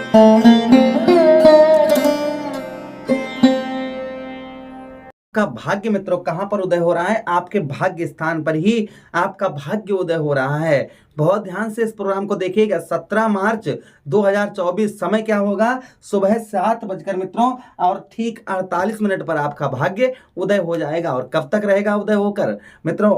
का भाग्य मित्रों कहां पर उदय हो रहा है? आपके भाग्य स्थान पर ही आपका भाग्य उदय हो रहा है। बहुत ध्यान से इस प्रोग्राम को देखिएगा। 17 मार्च 2024 समय क्या होगा? सुबह 7 बजकर मित्रों और ठीक 48 मिनट पर आपका भाग्य उदय हो जाएगा। और कब तक रहेगा उदय होकर मित्रों?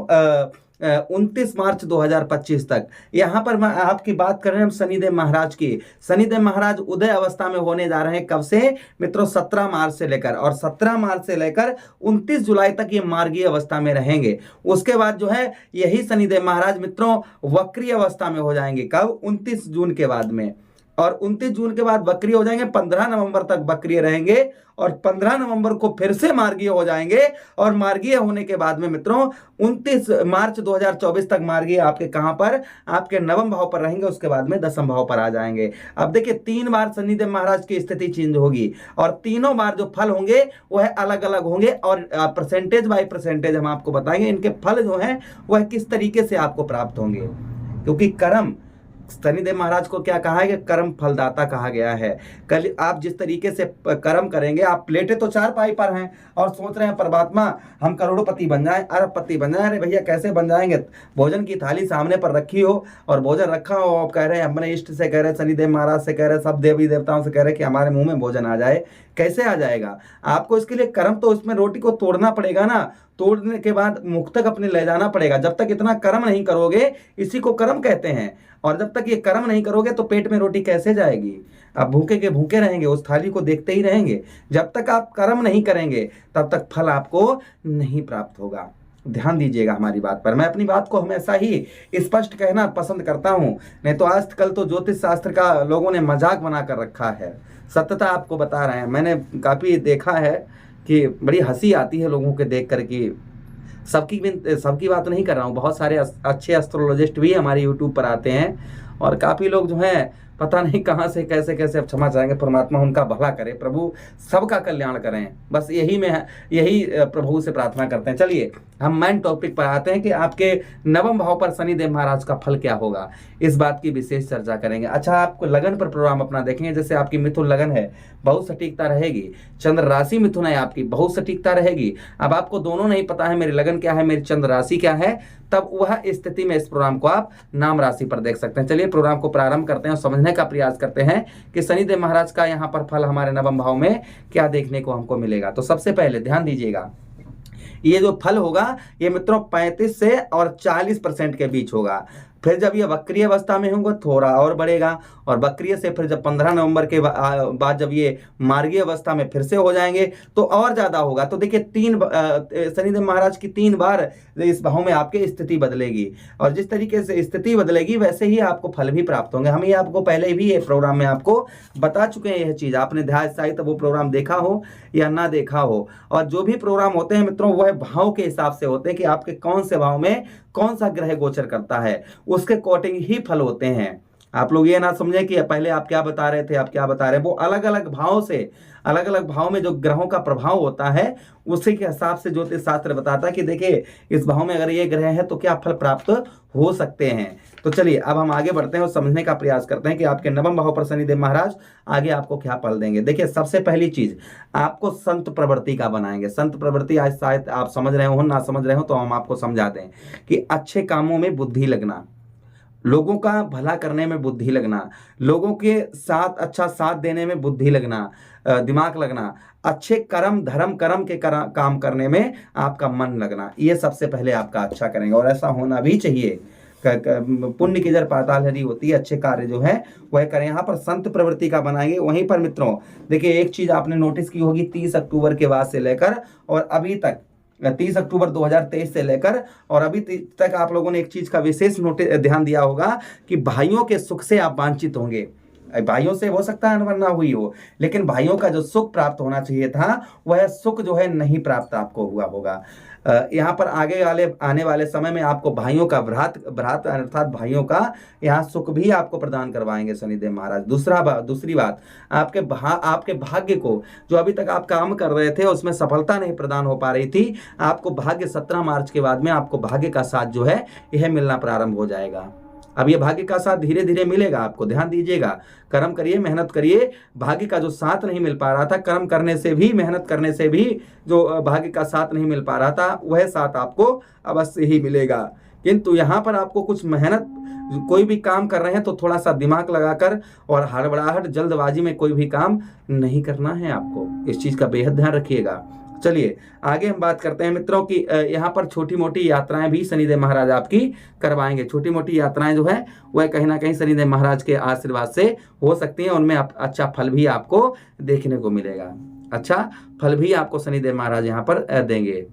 29 मार्च 2025 तक। यहाँ पर मैं आपकी बात कर रहे हैं हम शनिदेव महाराज की। शनिदेव महाराज उदय अवस्था में होने जा रहे हैं कब से मित्रों? 17 मार्च से लेकर, और 17 मार्च से लेकर 29 जुलाई तक ये मार्गीय अवस्था में रहेंगे। उसके बाद जो है यही शनिदेव महाराज मित्रों वक्रीय अवस्था में हो जाएंगे। कब? 29 जून के बाद में। और 29 जून के बाद वक्रीय हो जाएंगे। 15 नवंबर तक वक्रीय रहेंगे और 15 नवंबर को फिर से मार्गीय हो जाएंगे। और मार्गीय होने के बाद में मित्रों 29 मार्च 2024 तक मार्गीय आपके कहां पर? आपके नवम भाव पर रहेंगे। उसके बाद में दसम भाव पर आ जाएंगे। अब देखिए 3 बार शनिदेव महाराज की स्थिति चेंज होगी और तीनों बार जो फल होंगे वह अलग अलग होंगे। और परसेंटेज बाय परसेंटेज हम आपको बताएंगे इनके फल जो हैं वह किस तरीके से आपको प्राप्त होंगे। क्योंकि कर्म, शनिदेव महाराज को क्या कहा है कि कर्म फलदाता कहा गया है। कल आप जिस तरीके से कर्म करेंगे, आप प्लेटें तो 4 पाई पर हैं और सोच रहे हैं परमात्मा हम करोड़पति बन जाएं, अरबपति बन जाएं। अरे भैया कैसे बन जाएंगे? भोजन की थाली सामने पर रखी हो और भोजन रखा हो, आप कह रहे हैं अपने इष्ट से कह रहे हैं, शनिदेव महाराज से कह रहे हैं, सब देवी देवताओं से कह रहे हैं कि हमारे मुंह में भोजन आ जाए। कैसे आ जाएगा? आपको इसके लिए कर्म तो उसमें रोटी को तोड़ना पड़ेगा ना। तोड़ने के बाद मुख तक अपने ले जाना पड़ेगा। जब तक इतना कर्म नहीं करोगे, इसी को कर्म कहते हैं। और जब तक ये कर्म नहीं करोगे तो पेट में रोटी कैसे जाएगी? आप भूखे के भूखे रहेंगे, उस थाली को देखते ही रहेंगे। जब तक आप कर्म नहीं करेंगे तब तक फल आपको नहीं प्राप्त होगा। ध्यान दीजिएगा हमारी बात पर। मैं अपनी बात को हमेशा ही स्पष्ट कहना पसंद करता हूं। नहीं तो आजकल तो ज्योतिष शास्त्र का लोगों ने मजाक बना कर रखा है। सत्यता आपको बता रहे हैं। मैंने काफी देखा है कि बड़ी हंसी आती है लोगों के देख कर के। सबकी बात नहीं कर रहा हूँ। बहुत सारे अच्छे एस्ट्रोलॉजिस्ट भी हमारे यूट्यूब पर आते हैं और काफ़ी लोग जो हैं पता नहीं कहाँ से कैसे कैसे, अब क्षमा चाहेंगे, परमात्मा उनका भला करे, प्रभु सबका कल्याण करें। बस यही प्रभु से प्रार्थना करते हैं। चलिए हम मेन टॉपिक पर आते हैं कि आपके नवम भाव पर शनिदेव महाराज का फल क्या होगा। इस बात की विशेष चर्चा करेंगे। अच्छा, आपको लगन पर प्रोग्राम अपना देखेंगे। जैसे आपकी मिथुन लगन है, बहुत सटीकता रहेगी। चंद्र राशि मिथुन है आपकी, बहुत सटीकता रहेगी। अब आपको दोनों नहीं पता है मेरी लगन क्या है, मेरी चंद्र राशि क्या है, तब वह स्थिति में इस प्रोग्राम को आप नाम राशि पर देख सकते हैं। चलिए प्रोग्राम को प्रारंभ करते हैं और समझने का प्रयास करते हैं कि शनिदेव महाराज का यहाँ पर फल हमारे नवम भाव में क्या देखने को हमको मिलेगा। तो सबसे पहले ध्यान दीजिएगा, ये जो फल होगा ये मित्रों 35 से और 40% के बीच होगा। फिर जब ये वक्रीय अवस्था में होंगे थोड़ा और बढ़ेगा, और वक्रीय से फिर जब 15 नवंबर के बाद जब ये मार्गीय अवस्था में फिर से हो जाएंगे तो और ज्यादा होगा। तो देखिए शनिदेव महाराज की 3 बार इस भाव में आपकी स्थिति बदलेगी, और जिस तरीके से स्थिति बदलेगी वैसे ही आपको फल भी प्राप्त होंगे। हम ये आपको पहले भी ये प्रोग्राम में आपको बता चुके हैं। यह चीज आपने ध्यान वो प्रोग्राम देखा हो या ना देखा हो, और जो भी प्रोग्राम होते हैं मित्रों वह भाव के हिसाब से होते हैं कि आपके कौन से भाव में कौन सा ग्रह गोचर करता है, उसके अकॉर्डिंग ही फल होते हैं। आप लोग ये ना समझें कि पहले आप क्या बता रहे थे, आप क्या बता रहे हैं। वो अलग अलग भाव से, अलग अलग भाव में जो ग्रहों का प्रभाव होता है उसी के हिसाब से ज्योतिष शास्त्र बताता है कि देखिए इस भाव में अगर ये ग्रह है तो क्या फल प्राप्त हो सकते हैं। तो चलिए अब हम आगे बढ़ते हैं और समझने का प्रयास करते हैं कि आपके नवम भाव पर शनिदेव महाराज आगे आपको क्या फल देंगे। देखिए सबसे पहली चीज आपको संत प्रवृत्ति का बनाएंगे। संत प्रवृत्ति आज शायद आप समझ रहे हो, ना समझ रहे हो तो हम आपको समझा दें कि अच्छे कामों में बुद्धि लगना, लोगों का भला करने में बुद्धि लगना, लोगों के साथ अच्छा साथ देने में बुद्धि लगना, दिमाग लगना, अच्छे कर्म धर्म कर्म के काम करने में आपका मन लगना, ये सबसे पहले आपका अच्छा करेंगे। और ऐसा होना भी चाहिए। पुण्य की जड़ पाताल हरी होती है। अच्छे कार्य जो है वह करें। यहाँ पर संत प्रवृत्ति का बनाएंगे। वहीं पर मित्रों देखिए एक चीज आपने नोटिस की होगी, 30 अक्टूबर के बाद से लेकर और अभी तक, 30 अक्टूबर 2023 से लेकर और अभी तक आप लोगों ने एक चीज का विशेष ध्यान दिया होगा कि भाइयों के सुख से आप वांछित होंगे। भाइयों से हो सकता है अनबन ना हुई हो, लेकिन भाइयों का जो सुख प्राप्त होना चाहिए था वह सुख जो है नहीं प्राप्त आपको हुआ होगा। यहाँ पर आने वाले समय में आपको भाइयों का भ्रात अर्थात भाइयों का यहाँ सुख भी आपको प्रदान करवाएंगे शनिदेव महाराज। दूसरी बात आपके भाग्य को जो अभी तक आप काम कर रहे थे उसमें सफलता नहीं प्रदान हो पा रही थी, आपको भाग्य 17 मार्च के बाद में आपको भाग्य का साथ जो है यह मिलना प्रारंभ हो जाएगा। अब ये भाग्य का साथ धीरे धीरे मिलेगा आपको, ध्यान दीजिएगा। कर्म करिए, मेहनत करिए, भाग्य का जो साथ नहीं मिल पा रहा था, कर्म करने से भी, मेहनत करने से भी जो भाग्य का साथ नहीं मिल पा रहा था, वह साथ आपको अवश्य ही मिलेगा। किंतु यहाँ पर आपको कुछ मेहनत, कोई भी काम कर रहे हैं तो थोड़ा सा दिमाग लगाकर और हड़बड़ाहट जल्दबाजी में कोई भी काम नहीं करना है आपको, इस चीज का बेहद ध्यान रखिएगा। चलिए आगे हम बात करते हैं मित्रों की यहाँ पर छोटी मोटी यात्राएं भी शनिदेव महाराज आपकी करवाएंगे। छोटी मोटी यात्राएं जो है वह कहीं ना कहीं शनिदेव महाराज के आशीर्वाद से हो सकती हैं, उनमें अच्छा फल भी आपको देखने को मिलेगा, अच्छा फल भी आपको शनिदेव महाराज यहाँ पर देंगे।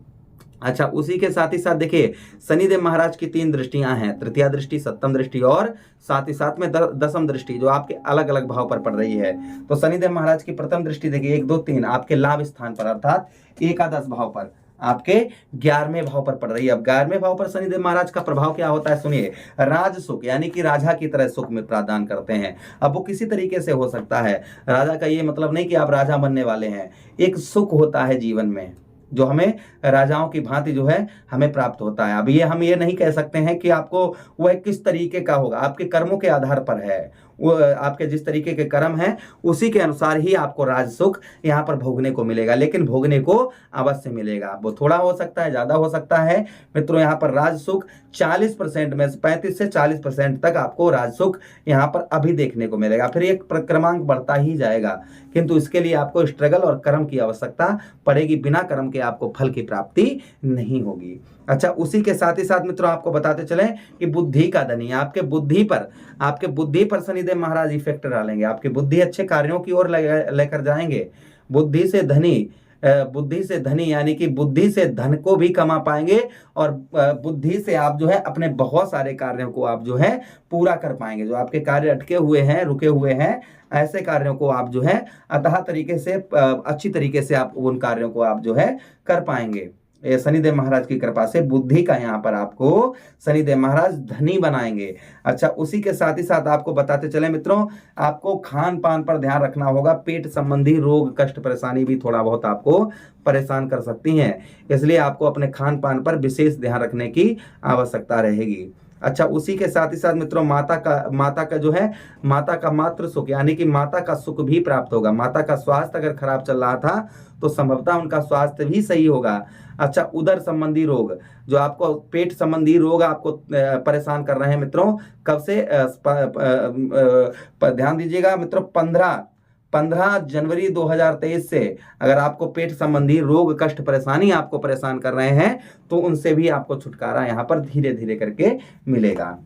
अच्छा, उसी के साथ ही साथ देखिए शनिदेव महाराज की 3 दृष्टियां हैं, तृतीया दृष्टि, सप्तम दृष्टि और साथ ही साथ में दसम दृष्टि, जो आपके अलग अलग भाव पर पड़ रही है। तो शनिदेव महाराज की प्रथम दृष्टि देखिए 1 2 3 आपके लाभ स्थान पर अर्थात एकादश भाव पर, आपके 11वें भाव पर पड़ रही है। अब 11वें भाव पर शनिदेव महाराज का प्रभाव क्या होता है सुनिए, राज सुख, यानी कि राजा की तरह सुख में प्रदान करते हैं। अब वो किसी तरीके से हो सकता है, राजा का ये मतलब नहीं कि आप राजा बनने वाले हैं, एक सुख होता है जीवन में जो हमें राजाओं की भांति जो है हमें प्राप्त होता है। अब ये हम ये नहीं कह सकते हैं कि आपको वह किस तरीके का होगा, आपके कर्मों के आधार पर है, वो आपके जिस तरीके के कर्म हैं उसी के अनुसार ही आपको राज सुख यहाँ पर भोगने को मिलेगा, लेकिन भोगने को अवश्य मिलेगा। वो थोड़ा हो सकता है, ज्यादा हो सकता है मित्रों। यहाँ पर राज सुख 40% में 35 से 40% तक आपको राज सुख यहाँ पर अभी देखने को मिलेगा, फिर एक क्रमांक बढ़ता ही जाएगा, किंतु इसके लिए आपको स्ट्रगल और कर्म की आवश्यकता पड़ेगी, बिना कर्म के आपको फल की प्राप्ति नहीं होगी। अच्छा, उसी के साथ ही साथ मित्रों आपको बताते चलें कि बुद्धि का धनी, आपके बुद्धि पर शनिदेव महाराज इफेक्ट डालेंगे, आपकी बुद्धि अच्छे कार्यों की ओर लेकर जाएंगे। बुद्धि से धनी यानी कि बुद्धि से धन को भी कमा पाएंगे और बुद्धि से आप जो है अपने बहुत सारे कार्यों को आप जो है पूरा कर पाएंगे। जो आपके कार्य अटके हुए हैं, रुके हुए हैं, ऐसे कार्यों को आप जो है अतः तरीके से, अच्छी तरीके से आप उन कार्यों को आप जो है कर पाएंगे। शनिदेव महाराज की कृपा से बुद्धि का यहाँ पर आपको शनिदेव महाराज धनी बनाएंगे। अच्छा, उसी के साथ ही साथ आपको बताते चले मित्रों, आपको खान पान पर ध्यान रखना होगा। पेट संबंधी रोग, कष्ट, परेशानी भी थोड़ा बहुत आपको परेशान कर सकती हैं, इसलिए आपको अपने खान पान पर विशेष ध्यान रखने की आवश्यकता रहेगी। अच्छा, उसी के साथ ही साथ मित्रों माता का जो है, माता का मातृ सुख यानी कि माता का सुख भी प्राप्त होगा। माता का स्वास्थ्य अगर खराब चल रहा था तो संभवतः उनका स्वास्थ्य भी सही होगा। अच्छा, उदर संबंधी रोग, जो आपको पेट संबंधी रोग आपको परेशान कर रहे हैं मित्रों, कब से ध्यान दीजिएगा मित्रों, 15 जनवरी 2023 से अगर आपको पेट संबंधी रोग, कष्ट, परेशानी आपको परेशान कर रहे हैं तो उनसे भी आपको छुटकारा यहाँ पर धीरे धीरे करके मिलेगा।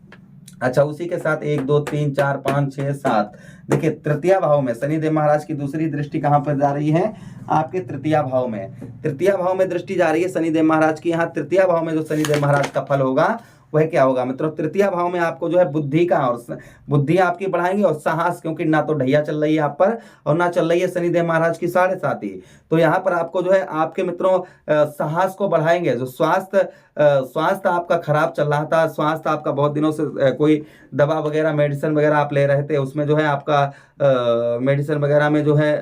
अच्छा, उसी के साथ 1 2 3 4 5 6 7 देखिए तृतीया भाव में शनिदेव महाराज की दूसरी दृष्टि कहाँ पर जा रही है, आपके तृतीया भाव में दृष्टि जा रही है शनिदेव महाराज की। यहाँ तृतीया भाव में जो शनिदेव महाराज का फल होगा वह क्या होगा मित्रों, तृतीया भाव में आपको जो है बुद्धि का और बुद्धि आपकी बढ़ाएंगे और साहस, क्योंकि ना तो ढैया चल रही है आप पर और ना चल रही है शनिदेव महाराज की 7.5, तो यहाँ पर आपको जो है आपके मित्रों साहस को बढ़ाएंगे। जो स्वास्थ्य आपका खराब चल रहा था, स्वास्थ्य आपका बहुत दिनों से कोई दवा वगैरह, मेडिसिन वगैरह आप ले रहे थे, उसमें जो है आपका मेडिसिन वगैरह में जो है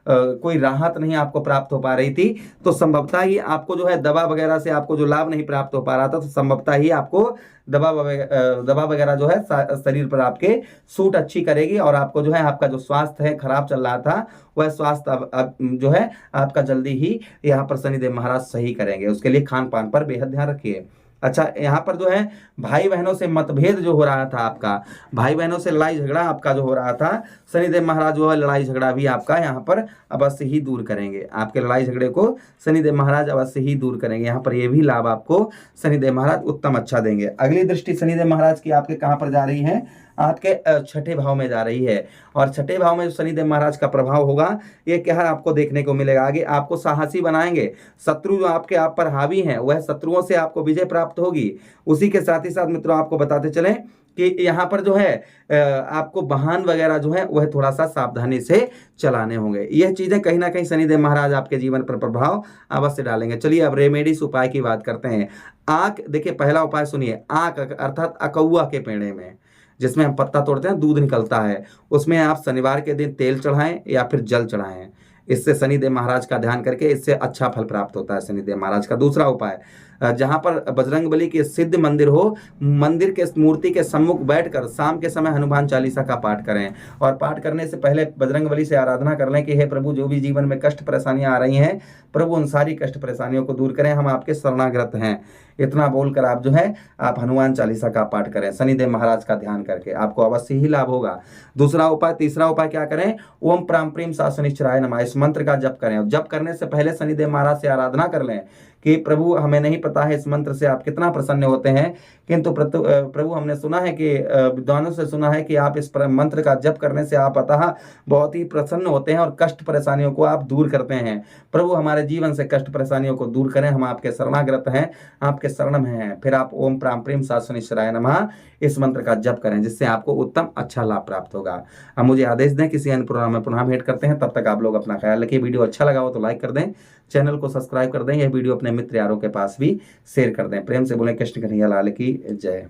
कोई राहत नहीं आपको प्राप्त हो पा रही थी, तो संभवतः ही आपको जो है दवा वगैरह से आपको जो लाभ नहीं प्राप्त हो पा रहा था, तो संभवतः ही आपको दवा वगैरह जो है शरीर पर आपके सूट अच्छी करेगी और आपको जो है आपका जो स्वास्थ्य है खराब चल रहा था वह स्वास्थ्य अब जो है आपका जल्दी ही यहाँ पर शनिदेव महाराज सही करेंगे। उसके लिए खान पान पर बेहद ध्यान रखिए। अच्छा, यहाँ पर जो है भाई बहनों से मतभेद जो हो रहा था, आपका भाई बहनों से लड़ाई झगड़ा आपका जो हो रहा था, शनिदेव महाराज जो है लड़ाई झगड़ा भी आपका यहाँ पर अवश्य ही दूर करेंगे। आपके लड़ाई झगड़े को शनिदेव महाराज अवश्य ही दूर करेंगे। यहाँ पर ये भी लाभ आपको शनिदेव महाराज उत्तम अच्छा देंगे। अगली दृष्टि शनिदेव महाराज की आपके कहाँ पर जा रही है, आपके 6ठे भाव में जा रही है और 6ठे भाव में जो शनिदेव महाराज का प्रभाव होगा ये क्या है आपको देखने को मिलेगा। आगे आपको साहसी बनाएंगे, शत्रु जो आपके आप पर हावी हैं वह शत्रुओं से आपको विजय प्राप्त होगी। उसी के साथ ही साथ मित्रों आपको बताते चलें कि यहाँ पर जो है आपको वाहन वगैरह जो है वह थोड़ा सा सावधानी से चलाने होंगे। यह चीजें कहीं ना कहीं शनिदेव महाराज आपके जीवन पर प्रभाव अवश्य डालेंगे। चलिए अब रेमेडीज उपाय की बात करते हैं। आंख देखिए, पहला उपाय सुनिए, आंख अर्थात अकौआ के पेड़े में जिसमें हम पत्ता तोड़ते हैं दूध निकलता है, उसमें आप शनिवार के दिन तेल चढ़ाएं या फिर जल चढ़ाएं। इससे शनिदेव महाराज का ध्यान करके इससे अच्छा फल प्राप्त होता है शनिदेव महाराज का। दूसरा उपाय, जहाँ पर बजरंगबली के सिद्ध मंदिर हो, मंदिर के मूर्ति के सम्मुख बैठकर शाम के समय हनुमान चालीसा का पाठ करें। और पाठ करने से पहले बजरंगबली से आराधना कर लें कि हे प्रभु, जो भी जीवन में कष्ट परेशानियां आ रही हैं, प्रभु उन सारी कष्ट परेशानियों को दूर करें, हम आपके शरणागत हैं। इतना बोलकर आप जो है आप हनुमान चालीसा का पाठ करें, शनिदेव महाराज का ध्यान करके, आपको अवश्य ही लाभ होगा। दूसरा उपाय, तीसरा उपाय क्या करें? ओम प्राम प्रीम सा शनिश्चराय नमः, इस मंत्र का जप करें। जप करने से पहले शनिदेव महाराज से आराधना कर लें कि प्रभु, हमें नहीं पता है इस मंत्र से आप कितना प्रसन्न होते हैं, किंतु प्रभु हमने सुना है कि विद्वानों से सुना है कि आप इस मंत्र का जप करने से आप अतः बहुत ही प्रसन्न होते हैं और कष्ट परेशानियों को आप दूर करते हैं। प्रभु हमारे जीवन से कष्ट परेशानियों को दूर करें, हम आपके शरणागत हैं, आपके शरण में हैं। फिर आप ओम प्राम प्रीम सा शनिश्चराय नमः इस मंत्र का जप करें, जिससे आपको उत्तम अच्छा लाभ प्राप्त होगा। अब मुझे आदेश दें, किसी अन्य प्रोग्राम में पुनः भेंट करते हैं। तब तक आप लोग अपना ख्याल रखिए। वीडियो अच्छा लगा हो तो लाइक कर दें, चैनल को सब्सक्राइब कर दें, यह वीडियो अपने मित्र यारों के पास भी शेयर कर दें। प्रेम से बोलें कृष्ण कन्हैया लाल की जय।